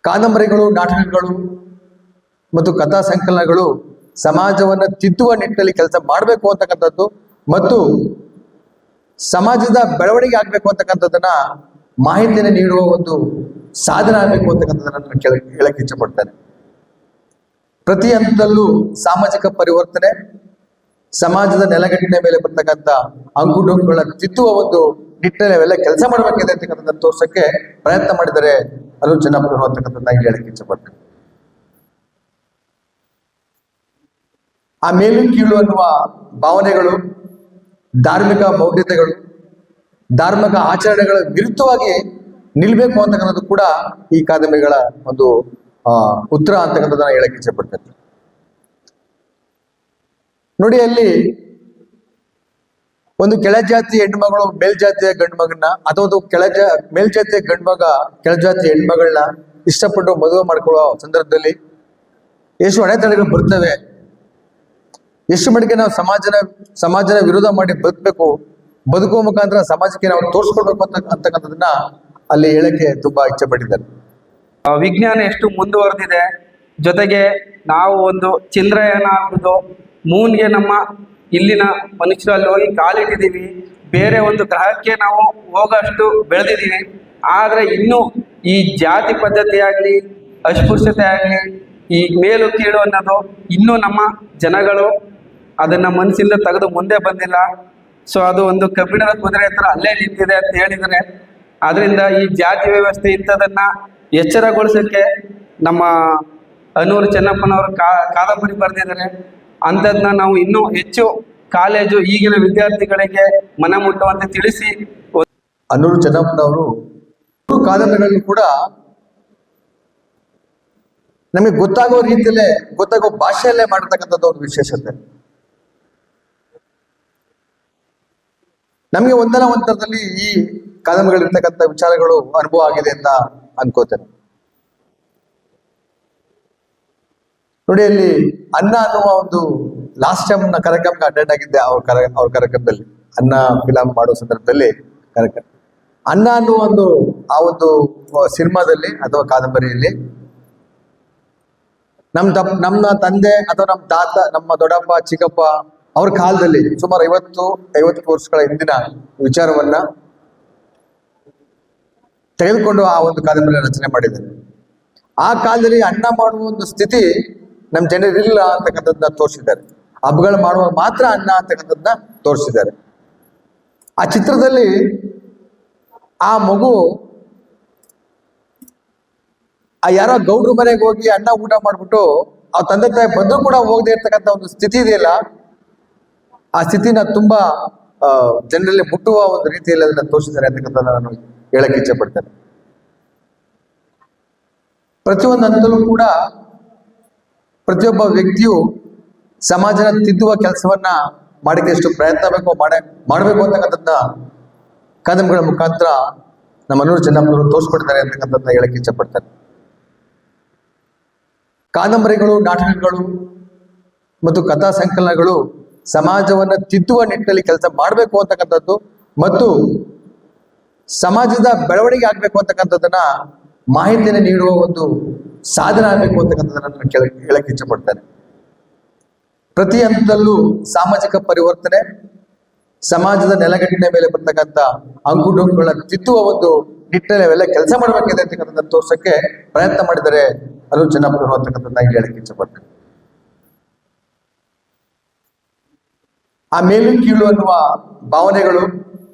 ಕಾದಂಬರಿಗಳು, ನಾಟಕಗಳು ಮತ್ತು ಕಥಾ ಸಂಕಲನಗಳು ಸಮಾಜವನ್ನು ತಿದ್ದುವ ನಿಟ್ಟಿನಲ್ಲಿ ಕೆಲಸ ಮಾಡಬೇಕು ಅಂತಕ್ಕಂಥದ್ದು ಮತ್ತು ಸಮಾಜದ ಬೆಳವಣಿಗೆ ಆಗ್ಬೇಕು ಅಂತಕ್ಕಂಥದ್ದನ್ನ ಮಾಹಿತಿಯನ್ನು ನೀಡುವ ಒಂದು ಸಾಧನ ಆಗಬೇಕು ಅಂತಕ್ಕಂಥದ್ದನ್ನ ನಾನು ಹೇಳಕ್ಕೆ ಇಚ್ಛಪಡ್ತೇನೆ. ಪ್ರತಿ ಹಂತದಲ್ಲೂ ಸಾಮಾಜಿಕ ಪರಿವರ್ತನೆ, ಸಮಾಜದ ನೆಲಗಟ್ಟಿನ ಮೇಲೆ ಬರ್ತಕ್ಕಂಥ ಅಂಕುಡೊಂಕುಗಳ ತಿದ್ದುವ ಒಂದು ನಿಟ್ಟಿನಲ್ಲಿ ಅವೆಲ್ಲ ಕೆಲಸ ಮಾಡಬೇಕಿದೆ ಅಂತಕ್ಕಂಥದ್ದನ್ನು ತೋರ್ಸಕ್ಕೆ ಪ್ರಯತ್ನ ಮಾಡಿದರೆ ಅದು ಜನಪ್ರಿಯ ಅಂತಕ್ಕಂಥದ್ದನ್ನ ಹೇಳಕ್ಕೆ ಇಚ್ಛಪಡ್ತೇನೆ. ಆ ಮೇಲು ಕೀಳು ಅನ್ನುವ ಭಾವನೆಗಳು, ಧಾರ್ಮಿಕ ಮೌಢ್ಯತೆಗಳು, ಧಾರ್ಮಿಕ ಆಚರಣೆಗಳ ವಿರುದ್ಧವಾಗಿ ನಿಲ್ಬೇಕು ಅಂತಕ್ಕಂಥದ್ದು ಕೂಡ ಈ ಕಾದಂಬರಿಗಳ ಒಂದು ಉತ್ತರ ಅಂತಕ್ಕಂಥದ್ದನ್ನ ಹೇಳಕ್ಕೆ ಇಚ್ಛಪಡ್ತೇನೆ. ನೋಡಿ, ಅಲ್ಲಿ ಒಂದು ಕೆಳಜಾತಿ ಹೆಣ್ಮಗಳು ಮೇಲ್ಜಾತಿಯ ಗಂಡು ಮಗನ್ನ ಅಥವಾ ಒಂದು ಮೇಲ್ಜಾತಿಯ ಗಂಡು ಮಗ ಕೆಳಜಾತಿ ಹೆಣ್ಮಗಳನ್ನ ಇಷ್ಟಪಟ್ಟು ಮದುವೆ ಮಾಡ್ಕೊಳ್ಳೋ ಸಂದರ್ಭದಲ್ಲಿ ಎಷ್ಟು ಅಡೆತಡೆಗಳು ಬರ್ತವೆ, ಎಷ್ಟು ಮಟ್ಟಿಗೆ ನಾವು ಸಮಾಜನ ವಿರೋಧ ಮಾಡಿ ಬದುಕುವ ಮುಖಾಂತರ ಸಮಾಜಕ್ಕೆ ನಾವು ತೋರಿಸ್ಕೊಡ್ಬೇಕು ಅಂತಕ್ಕಂಥದನ್ನ ಅಲ್ಲಿ ಹೇಳಕ್ಕೆ ತುಂಬಾ ಇಚ್ಛೆ ಪಟ್ಟಿದ್ದಾರೆ. ವಿಜ್ಞಾನ ಎಷ್ಟು ಮುಂದುವರೆದಿದೆ, ಜೊತೆಗೆ ನಾವು ಒಂದು ಚಂದ್ರಯಾನ ಆಗ್ಬೋದು, ಮೂನ್ಗೆ ನಮ್ಮ ಇಲ್ಲಿನ ಮನುಷ್ಯರಲ್ಲಿ ಹೋಗಿ ಕಾಲಿಟ್ಟಿದ್ದೀವಿ, ಬೇರೆ ಒಂದು ಗ್ರಹಕ್ಕೆ ನಾವು ಹೋಗೋಷ್ಟು ಬೆಳೆದಿದ್ದೀವಿ. ಆದರೆ ಇನ್ನೂ ಈ ಜಾತಿ ಪದ್ಧತಿ ಆಗಲಿ, ಅಸ್ಪೃಶ್ಯತೆ ಆಗಲಿ, ಈ ಮೇಲು ಕೀಳು ಅನ್ನೋದು ಇನ್ನೂ ನಮ್ಮ ಜನಗಳು ಅದನ್ನ ಮನಸ್ಸಿಂದ ತೆಗೆದು ಮುಂದೆ ಬಂದಿಲ್ಲ. ಸೊ ಅದು ಒಂದು ಕಬ್ಬಿಣದ ಕುದುರೆ ಹತ್ರ ಅಲ್ಲೇ ನಿಂತಿದೆ ಅಂತ ಹೇಳಿದರೆ, ಅದರಿಂದ ಈ ಜಾತಿ ವ್ಯವಸ್ಥೆ ಇಂಥದನ್ನ ಎಚ್ಚರಗೊಳಿಸೋಕ್ಕೆ ನಮ್ಮ ಅನೂರು ಚೆನ್ನಪ್ಪನವರು ಕಾದಂಬರಿ ಬರೆದಿದ್ದಾರೆ. ಅಂಥದನ್ನ ನಾವು ಇನ್ನೂ ಹೆಚ್ಚು ಕಾಲೇಜು ಈಗಿನ ವಿದ್ಯಾರ್ಥಿಗಳಿಗೆ ಮನ ಮುಟ್ಟುವಂತೆ ತಿಳಿಸಿ. ಅನೂರು ಚೆನ್ನಪ್ಪನವರು ಕಾದಂಬರಿಗಳನ್ನು ಕೂಡ ನಮಗೆ ಗೊತ್ತಾಗೋ ರೀತಿಯಲ್ಲೇ, ಗೊತ್ತಾಗೋ ಭಾಷೆಯಲ್ಲೇ ಮಾಡಿರ್ತಕ್ಕಂಥದ್ದು ಒಂದು ವಿಶೇಷತೆ. ನಮಗೆ ಒಂದಲ್ಲ ಒಂದರದಲ್ಲಿ ಈ ಕಾದಂಬರಿಗಳಿರ್ತಕ್ಕಂಥ ವಿಚಾರಗಳು ಅನುಭವ ಆಗಿದೆ ಅಂತ ಅನ್ಕೋತೇನೆ. ನೋಡಿ, ಅಲ್ಲಿ ಅನ್ನ ಅನ್ನುವ ಒಂದು ಲಾಸ್ಟ್ ಟೈಮ್ ನಾ ಕಾರ್ಯಕ್ರಮಕ್ಕೆ ಅಟೆಂಡ್ ಆಗಿದ್ದೆ. ಅವ್ರ ಕಾರ್ಯಕ್ರಮದಲ್ಲಿ ಅನ್ನ ಫಿಲಂ ಮಾಡೋ ಸಂದರ್ಭದಲ್ಲಿ ಕಾರ್ಯಕ್ರಮ ಅನ್ನ ಅನ್ನುವ ಆ ಒಂದು ಸಿನಿಮಾದಲ್ಲಿ ಅಥವಾ ಕಾದಂಬರಿಯಲ್ಲಿ ನಮ್ಮ ತಂದೆ ಅಥವಾ ನಮ್ಮ ತಾತ, ನಮ್ಮ ದೊಡ್ಡಪ್ಪ, ಚಿಕ್ಕಪ್ಪ ಅವ್ರ ಕಾಲದಲ್ಲಿ ಸುಮಾರು 50 ವರ್ಷಗಳ ಹಿಂದಿನ ವಿಚಾರವನ್ನ ತೆಗೆದುಕೊಂಡು ಆ ಒಂದು ಕಾದಂಬರಿ ರಚನೆ ಮಾಡಿದ್ದಾರೆ. ಆ ಕಾಲದಲ್ಲಿ ಅನ್ನ ಮಾಡುವ ಒಂದು ಸ್ಥಿತಿ ನಮ್ಮ ಜನರಿಲ್ಲ ಅಂತಕ್ಕಂಥದ್ದನ್ನ ತೋರಿಸಿದ್ದಾರೆ. ಹಬ್ಬಗಳು ಮಾಡುವಾಗ ಮಾತ್ರ ಅನ್ನ ಅಂತಕ್ಕಂಥದ್ದನ್ನ ತೋರಿಸಿದ್ದಾರೆ. ಆ ಚಿತ್ರದಲ್ಲಿ ಆ ಮಗು ಯಾರೋ ಗೌಡ್ರ ಮನೆಗೆ ಹೋಗಿ ಅನ್ನ ಊಟ ಮಾಡ್ಬಿಟ್ಟು ಆ ತಂದೆ ತಾಯಿ ಬಂದರೂ ಕೂಡ ಹೋಗದೆ ಇರ್ತಕ್ಕಂಥ ಒಂದು ಸ್ಥಿತಿ ಇದೆಯಲ್ಲ, ಆ ಸ್ಥಿತಿನ ತುಂಬಾ ಜನರಲ್ಲಿ ಮುಟ್ಟುವ ಒಂದು ರೀತಿಯಲ್ಲಿ ಅದನ್ನ ತೋರಿಸಿದ್ದಾರೆ ಅಂತಕ್ಕಂಥದ್ದನ್ನ ನಾನು ಹೇಳಕ್ಕೆ ಇಚ್ಛೆ ಪಡ್ತೇನೆ. ಪ್ರತಿಯೊಂದು ಹಂತದಲ್ಲೂ ಕೂಡ ಪ್ರತಿಯೊಬ್ಬ ವ್ಯಕ್ತಿಯು ಸಮಾಜನ ತಿದ್ದುವ ಕೆಲಸವನ್ನ ಮಾಡಕ್ಕೆ ಎಷ್ಟು ಪ್ರಯತ್ನ ಮಾಡಬೇಕು ಅಂತಕ್ಕಂಥದ್ದನ್ನ ಕಾದಂಬರಿಗಳ ಮುಖಾಂತರ ನಮ್ಮ ಅನೂರು ಚೆನ್ನಪ್ಪನವರು ತೋರಿಸ್ಕೊಡ್ತಾರೆ ಅಂತಕ್ಕಂಥದ್ದನ್ನ ಹೇಳಕ್ಕೆ ಇಚ್ಛೆ ಪಡ್ತಾರೆ. ಕಾದಂಬರಿಗಳು, ನಾಟಕಗಳು ಮತ್ತು ಕಥಾ ಸಂಕಲನಗಳು ಸಮಾಜವನ್ನು ತಿದ್ದುವ ನಿಟ್ಟಿನಲ್ಲಿ ಕೆಲಸ ಮಾಡಬೇಕು ಅಂತಕ್ಕಂಥದ್ದು ಮತ್ತು ಸಮಾಜದ ಬೆಳವಣಿಗೆ ಆಗ್ಬೇಕು ಅಂತಕ್ಕಂಥದ್ದನ್ನ ಮಾಹಿತಿಯನ್ನು ನೀಡುವ ಒಂದು ಸಾಧನ ಆಗಬೇಕು ಅಂತಕ್ಕಂಥದ್ದನ್ನ ನಾನು ಹೇಳಕ್ಕೆ ಇಚ್ಛೆ ಪಡ್ತೇನೆ. ಪ್ರತಿ ಹಂತದಲ್ಲೂ ಸಾಮಾಜಿಕ ಪರಿವರ್ತನೆ, ಸಮಾಜದ ನೆಲಗಟ್ಟಿನ ಮೇಲೆ ಬರ್ತಕ್ಕಂಥ ಅಂಕುಡೊಂಕುಗಳ ತಿದ್ದುವ ಒಂದು ನಿಟ್ಟಿನಲ್ಲಿ ಅವೆಲ್ಲ ಕೆಲಸ ಮಾಡಬೇಕಿದೆ ಅಂತಕ್ಕಂಥದ್ದನ್ನು ತೋರ್ಸಕ್ಕೆ ಪ್ರಯತ್ನ ಮಾಡಿದರೆ ಅದು ಜನಪ್ರಿಯ ಅಂತಕ್ಕಂಥದ್ದನ್ನ ಹೇಳಕ್ಕೆ ಇಚ್ಛೆ ಪಡ್ತೇನೆ. ಆ ಮೇಲು ಕೀಳು ಅನ್ನುವ ಭಾವನೆಗಳು,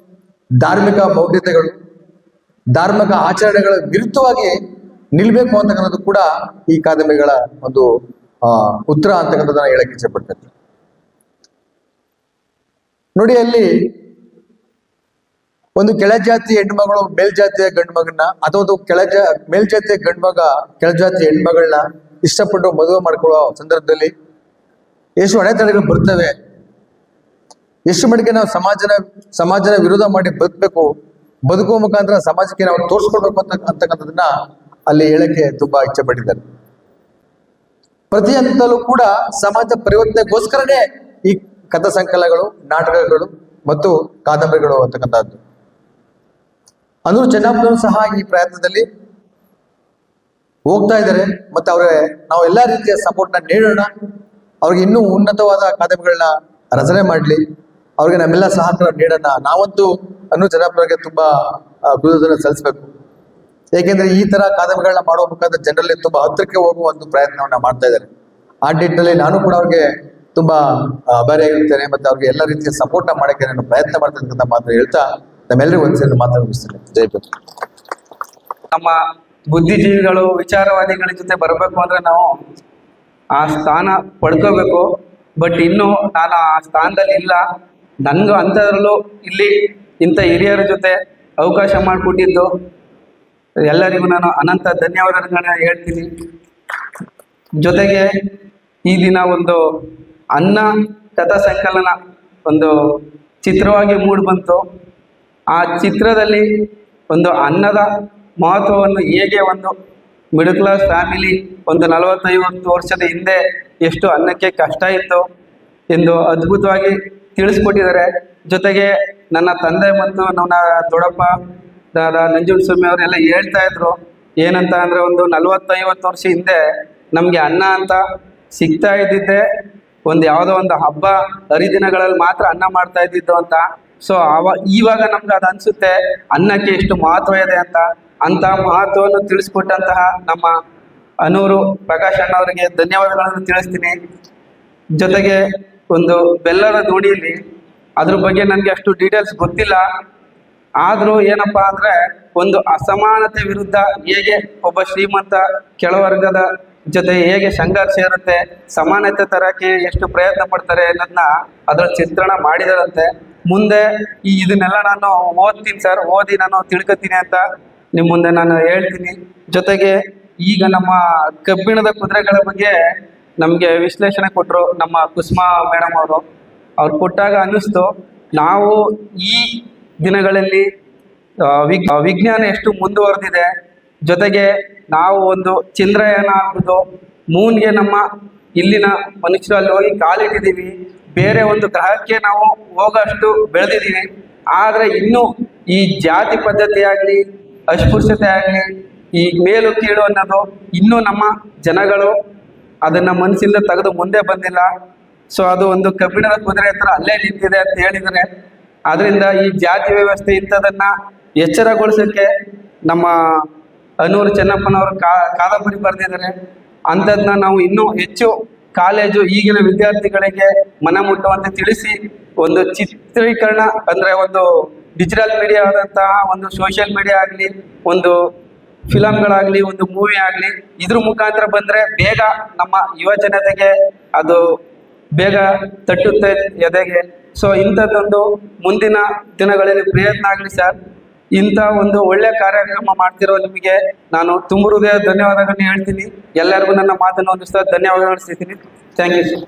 ಧಾರ್ಮಿಕ ಮೌಢ್ಯತೆಗಳು, ಧಾರ್ಮಿಕ ಆಚರಣೆಗಳ ವಿರುದ್ಧವಾಗಿ ನಿಲ್ಬೇಕು ಅಂತಕ್ಕಂಥದ್ದು ಕೂಡ ಈ ಕಾದಂಬರಿಗಳ ಒಂದು ಉತ್ತರ ಅಂತಕ್ಕಂಥದ್ದನ್ನ ಹೇಳಕ್ಕೆ ಇಚ್ಛೆ ಪಡ್ತೇನೆ. ನೋಡಿ, ಅಲ್ಲಿ ಒಂದು ಕೆಳಜಾತಿ ಹೆಣ್ಮಗಳು ಮೇಲ್ಜಾತಿಯ ಗಂಡು ಮಗನ್ನ ಅಥವಾ ಒಂದು ಮೇಲ್ಜಾತಿಯ ಗಂಡು ಮಗ ಕೆಳಜಾತಿ ಹೆಣ್ಮಗಳನ್ನ ಇಷ್ಟಪಟ್ಟು ಮದುವೆ ಮಾಡ್ಕೊಳ್ಳೋ ಸಂದರ್ಭದಲ್ಲಿ ಎಷ್ಟು ಅಡೆತಡೆಗಳು ಬರ್ತವೆ, ಎಷ್ಟು ಮಟ್ಟಿಗೆ ನಾವು ಸಮಾಜನ ವಿರೋಧ ಮಾಡಿ ಬದುಕುವ ಮುಖಾಂತರ ಸಮಾಜಕ್ಕೆ ನಾವು ತೋರಿಸ್ಕೊಡ್ಬೇಕು ಅಂತಕ್ಕಂಥದ್ದನ್ನ ಅಲ್ಲಿ ಹೇಳಕ್ಕೆ ತುಂಬಾ ಇಚ್ಛೆ ಪಟ್ಟಿದ್ದಾರೆ. ಪ್ರತಿ ಹಂತದಲ್ಲೂ ಕೂಡ ಸಮಾಜ ಪರಿವರ್ತನೆಗೋಸ್ಕರನೇ ಈ ಕಥಾ ಸಂಕಲನಗಳು, ನಾಟಕಗಳು ಮತ್ತು ಕಾದಂಬರಿಗಳು ಅಂತಕ್ಕಂಥದ್ದು. ಅನೂರು ಚೆನ್ನಪ್ಪನವರು ಸಹ ಈ ಪ್ರಯತ್ನದಲ್ಲಿ ಹೋಗ್ತಾ ಇದ್ದಾರೆ. ಮತ್ತೆ ಅವ್ರಿಗೆ ನಾವು ಎಲ್ಲಾ ರೀತಿಯ ಸಪೋರ್ಟ್ನ ನೀಡೋಣ. ಅವ್ರಿಗೆ ಇನ್ನೂ ಉನ್ನತವಾದ ಅಕಾಡೆಮಿಗಳನ್ನ ರಚನೆ ಮಾಡಲಿ. ಅವ್ರಿಗೆ ನಮ್ಮೆಲ್ಲ ಸಹಕಾರ ನೀಡೋಣ. ನಾವಂತೂ ಅನ್ನು ಜನಪ್ರಿಯರಿಗೆ ತುಂಬಾ ಕೃತಜ್ಞತೆ ಸಲ್ಲಿಸಬೇಕು. ಏಕೆಂದ್ರೆ ಈ ತರ ಅಕಾಡೆಮಿಗಳನ್ನ ಮಾಡುವ ಮುಖಾಂತರ ಜನರಲ್ಲಿ ತುಂಬಾ ಹತ್ತಿರಕ್ಕೆ ಹೋಗುವ ಒಂದು ಪ್ರಯತ್ನವನ್ನ ಮಾಡ್ತಾ ಇದ್ದಾರೆ. ಆ ನಿಟ್ಟಿನಲ್ಲಿ ನಾನು ಕೂಡ ಅವ್ರಿಗೆ ತುಂಬಾ ಆಭಾರಿಯಾಗಿರ್ತೇನೆ. ಮತ್ತೆ ಅವ್ರಿಗೆ ಎಲ್ಲ ರೀತಿಯ ಸಪೋರ್ಟ್ನ ಮಾಡಕ್ಕೆ ನಾನು ಪ್ರಯತ್ನ ಮಾಡ್ತೇನೆ ಅಂತ ಮಾತ್ರ ಹೇಳ್ತಾ ನಮ್ಮೆಲ್ಲರಿಗೂ ಒಂದ್ಸರಿ ಮಾತಾಡಿಸ್ತೇನೆ. ಜೈಪುರ್. ನಮ್ಮ ಬುದ್ಧಿಜೀವಿಗಳು ವಿಚಾರವಾದಿಗಳ ಜೊತೆ ಬರಬೇಕು ಅಂದ್ರೆ ನಾವು ಆ ಸ್ಥಾನ ಪಡ್ಕೋಬೇಕು. ಬಟ್ ಇನ್ನು ನಾನು ಆ ಸ್ಥಾನದಲ್ಲಿ ಇಲ್ಲ. ನನ್ಗೂ ಅಂಥದ್ರಲ್ಲೂ ಇಲ್ಲಿ ಇಂಥ ಹಿರಿಯರ ಜೊತೆ ಅವಕಾಶ ಮಾಡಿಕೊಟ್ಟಿದ್ದು ಎಲ್ಲರಿಗೂ ನಾನು ಅನಂತ ಧನ್ಯವಾದಗಳನ್ನ ಹೇಳ್ತೀನಿ. ಜೊತೆಗೆ ಈ ದಿನ ಒಂದು ಅನ್ನ ಕಥಾ ಸಂಕಲನ ಒಂದು ಚಿತ್ರವಾಗಿ ಮೂಡಿ ಬಂತು. ಆ ಚಿತ್ರದಲ್ಲಿ ಒಂದು ಅನ್ನದ ಮಹತ್ವವನ್ನು ಹೇಗೆ ಒಂದು ಮಿಡಲ್ ಕ್ಲಾಸ್ ಫ್ಯಾಮಿಲಿ ಒಂದು 40-50 ವರ್ಷದ ಹಿಂದೆ ಎಷ್ಟು ಅನ್ನಕ್ಕೆ ಕಷ್ಟ ಇತ್ತು ಎಂದು ಅದ್ಭುತವಾಗಿ ತಿಳಿಸ್ಕೊಟ್ಟಿದ್ದಾರೆ. ಜೊತೆಗೆ ನನ್ನ ತಂದೆ ಮತ್ತು ನನ್ನ ದೊಡ್ಡಪ್ಪ ನಂಜುಂಡಸ್ವಾಮಿ ಅವರೆಲ್ಲ ಹೇಳ್ತಾ ಇದ್ರು ಏನಂತ ಅಂದ್ರೆ ಒಂದು 40-50 ವರ್ಷ ಹಿಂದೆ ನಮಗೆ ಅನ್ನ ಅಂತ ಸಿಗ್ತಾ ಇದ್ದಿದ್ದೆ ಒಂದು ಯಾವುದೋ ಒಂದು ಹಬ್ಬ ಹರಿದಿನಗಳಲ್ಲಿ ಮಾತ್ರ ಅನ್ನ ಮಾಡ್ತಾ ಇದ್ದಿದ್ದು ಅಂತ. ಸೊ ಇವಾಗ ನಮ್ಗೆ ಅದು ಅನ್ಸುತ್ತೆ ಅನ್ನಕ್ಕೆ ಎಷ್ಟು ಮಹತ್ವ ಇದೆ ಅಂತ ಮಹತ್ವವನ್ನು ತಿಳಿಸ್ಕೊಟ್ಟಂತಹ ನಮ್ಮ ಅನೂರು ಪ್ರಕಾಶ್ ಅಣ್ಣ ಅವರಿಗೆ ಧನ್ಯವಾದಗಳನ್ನು ತಿಳಿಸ್ತೀನಿ. ಜೊತೆಗೆ ಒಂದು ಬೆಲ್ಲದ ದೋಣಿಯಲ್ಲಿ ಅದ್ರ ಬಗ್ಗೆ ನನಗೆ ಅಷ್ಟು ಡೀಟೇಲ್ಸ್ ಗೊತ್ತಿಲ್ಲ. ಆದರೂ ಏನಪ್ಪಾ ಅಂದ್ರೆ ಒಂದು ಅಸಮಾನತೆ ವಿರುದ್ಧ ಹೇಗೆ ಒಬ್ಬ ಶ್ರೀಮಂತ ಕೆಳವರ್ಗದ ಜೊತೆ ಹೇಗೆ ಸಂಘರ್ಷ ಇರುತ್ತೆ, ಸಮಾನತೆ ತರಕ್ಕೆ ಎಷ್ಟು ಪ್ರಯತ್ನ ಪಡ್ತಾರೆ ಅನ್ನೋದನ್ನ ಅದ್ರ ಚಿತ್ರಣ ಮಾಡಿದಾರಂತೆ. ಮುಂದೆ ಇದನ್ನೆಲ್ಲ ನಾನು ಓದ್ತೀನಿ ಸರ್, ಓದಿ ನಾನು ತಿಳ್ಕೊತೀನಿ ಅಂತ ನಿಮ್ಮ ಮುಂದೆ ನಾನು ಹೇಳ್ತೀನಿ. ಜೊತೆಗೆ ಈಗ ನಮ್ಮ ಕಬ್ಬಿಣದ ಕುದುರೆಗಳ ಬಗ್ಗೆ ನಮಗೆ ವಿಶ್ಲೇಷಣೆ ಕೊಟ್ಟರು ನಮ್ಮ ಕುಸುಮಾ ಮೇಡಮ್ ಅವರು. ಅವ್ರು ಕೊಟ್ಟಾಗ ಅನ್ನಿಸ್ತು ನಾವು ಈ ದಿನಗಳಲ್ಲಿ ವಿಜ್ಞಾನ ಎಷ್ಟು ಮುಂದುವರೆದಿದೆ. ಜೊತೆಗೆ ನಾವು ಒಂದು ಚಂದ್ರಯಾನ ಆಗ್ಬೋದು, ಮೂನ್ಗೆ ನಮ್ಮ ಇಲ್ಲಿನ ಮನುಷ್ಯರಲ್ಲಿ ಹೋಗಿ ಕಾಲಿಟ್ಟಿದ್ದೀವಿ. ಬೇರೆ ಒಂದು ಗ್ರಹಕ್ಕೆ ನಾವು ಹೋಗೋಷ್ಟು ಬೆಳೆದಿದ್ದೀವಿ. ಆದರೆ ಇನ್ನೂ ಈ ಜಾತಿ ಪದ್ಧತಿ ಆಗಲಿ, ಅಸ್ಪೃಶ್ಯತೆ ಆಗಲಿ, ಈ ಮೇಲು ಕೀಳು ಅನ್ನೋದು ಇನ್ನೂ ನಮ್ಮ ಜನಗಳು ಅದನ್ನು ಮನಸ್ಸಿಂದ ತೆಗೆದು ಮುಂದೆ ಬಂದಿಲ್ಲ. ಸೊ ಅದು ಒಂದು ಕಬ್ಬಿಣದ ಕುದುರೆ ಹತ್ರ ಅಲ್ಲೇ ನಿಂತಿದೆ ಅಂತ ಹೇಳಿದರೆ, ಅದರಿಂದ ಈ ಜಾತಿ ವ್ಯವಸ್ಥೆ ಇಂಥದನ್ನ ಎಚ್ಚರಗೊಳಿಸೋಕ್ಕೆ ನಮ್ಮ ಅನೂರು ಚೆನ್ನಪ್ಪನವರು ಕಾದಂಬರಿ ಬರೆದಿದ್ದಾರೆ. ಅಂಥದನ್ನ ನಾವು ಇನ್ನೂ ಹೆಚ್ಚು ಕಾಲೇಜು ಈಗಿನ ವಿದ್ಯಾರ್ಥಿಗಳಿಗೆ ಮನ ಮುಟ್ಟುವಂತೆ ತಿಳಿಸಿ ಒಂದು ಚಿತ್ರೀಕರಣ ಅಂದರೆ ಒಂದು ಡಿಜಿಟಲ್ ಮೀಡಿಯಾ ಆದಂತಹ ಒಂದು ಸೋಷಿಯಲ್ ಮೀಡಿಯಾ ಆಗಲಿ, ಒಂದು ಫಿಲಮ್ಗಳಾಗಲಿ, ಒಂದು ಮೂವಿ ಆಗಲಿ, ಇದ್ರ ಮುಖಾಂತರ ಬಂದರೆ ಬೇಗ ನಮ್ಮ ಯುವ ಜನತೆಗೆ ಅದು ಬೇಗ ತಟ್ಟುತ್ತೆ ಎದೆಗೆ. ಸೊ ಇಂಥದ್ದೊಂದು ಮುಂದಿನ ದಿನಗಳಲ್ಲಿ ಪ್ರಯತ್ನ ಆಗಲಿ ಸರ್. ಇಂಥ ಒಂದು ಒಳ್ಳೆ ಕಾರ್ಯಕ್ರಮ ಮಾಡ್ತಿರೋ ನಿಮಗೆ ನಾನು ತುಂಬ ಹೃದಯ ಧನ್ಯವಾದಗಳನ್ನ ಹೇಳ್ತೀನಿ. ಎಲ್ಲರಿಗೂ ನನ್ನ ಮಾತನ್ನು ಹೊಂದಿಸ್ತಾ ಧನ್ಯವಾದಗಳು ತಿಳಿಸ್ತೀನಿ. Thank you sir.